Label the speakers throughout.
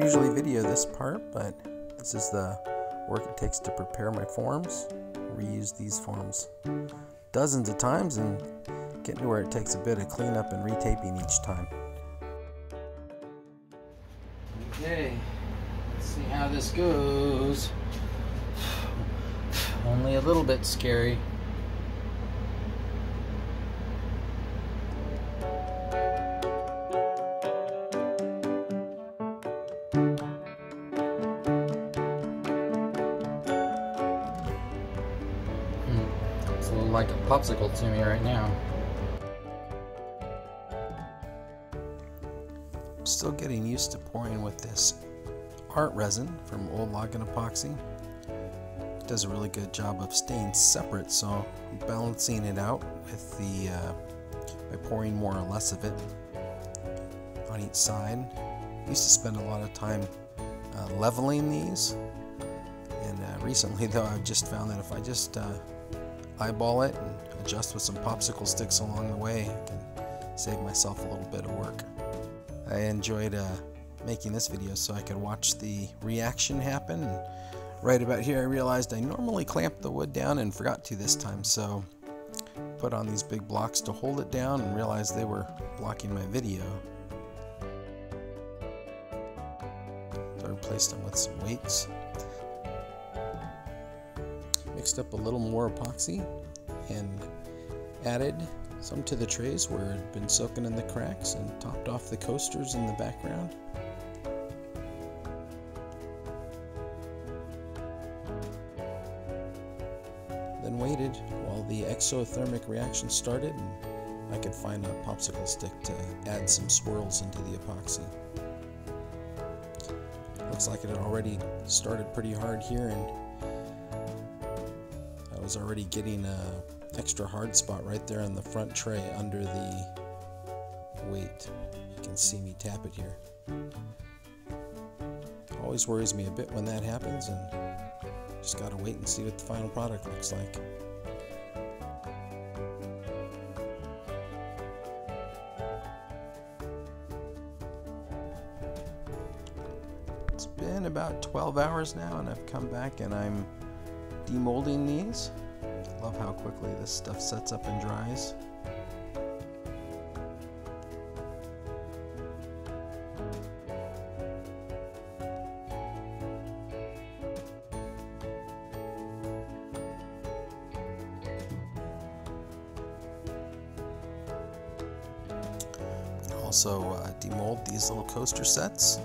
Speaker 1: usually video this part, but this is the work it takes to prepare my forms. Reuse these forms dozens of times and get to where it takes a bit of cleanup and retaping each time. Okay, let's see how this goes. Only a little bit scary. It's a little like a popsicle to me right now. I'm still getting used to pouring with this Art Resin from Old Log and Epoxy. It does a really good job of staying separate, so I'm balancing it out with the by pouring more or less of it on each side. I used to spend a lot of time leveling these, and recently though I've just found that if I just eyeball it and adjust with some popsicle sticks along the way, I can save myself a little bit of work. I enjoyed making this video so I could watch the reaction happen, and right about here I realized I normally clamp the wood down and forgot to this time, so put on these big blocks to hold it down and realized they were blocking my video. So I replaced them with some weights. Mixed up a little more epoxy and added some to the trays where it had been soaking in the cracks, and topped off the coasters in the background. Then waited while the exothermic reaction started and I could find a popsicle stick to add some swirls into the epoxy. Looks like it had already started pretty hard here, and I was already getting a extra hard spot right there in the front tray under the weight. You can see me tap it here. Always worries me a bit when that happens, and just gotta wait and see what the final product looks like. It's been about 12 hours now, and I've come back and I'm demolding these. I love how quickly this stuff sets up and dries. Also demold these little coaster sets.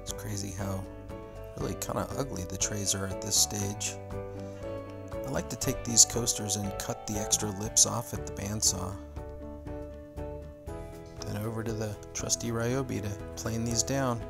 Speaker 1: It's crazy how really kind of ugly the trays are at this stage. I like to take these coasters and cut the extra lips off at the bandsaw. Then over to the trusty Ryobi to plane these down.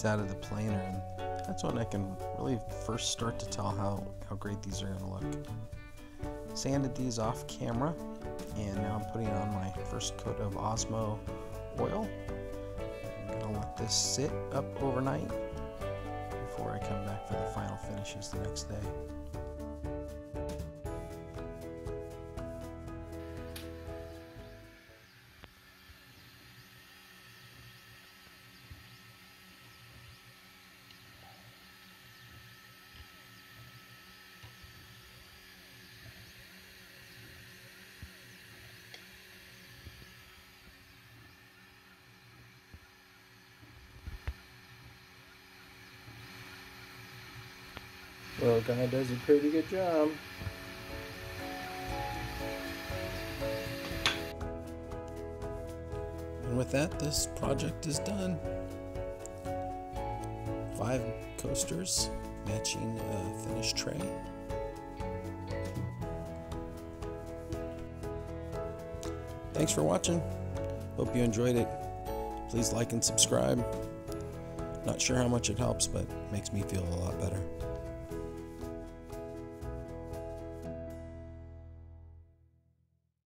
Speaker 1: Out of the planer, and that's when I can really first start to tell how great these are going to look. Sanded these off camera, and now I'm putting on my first coat of Osmo oil. I'm going to let this sit up overnight before I come back for the final finishes the next day. Well, guy does a pretty good job. And with that, this project is done. 5 coasters matching a finished tray. Thanks for watching. Hope you enjoyed it. Please like and subscribe. Not sure how much it helps, but it makes me feel a lot better.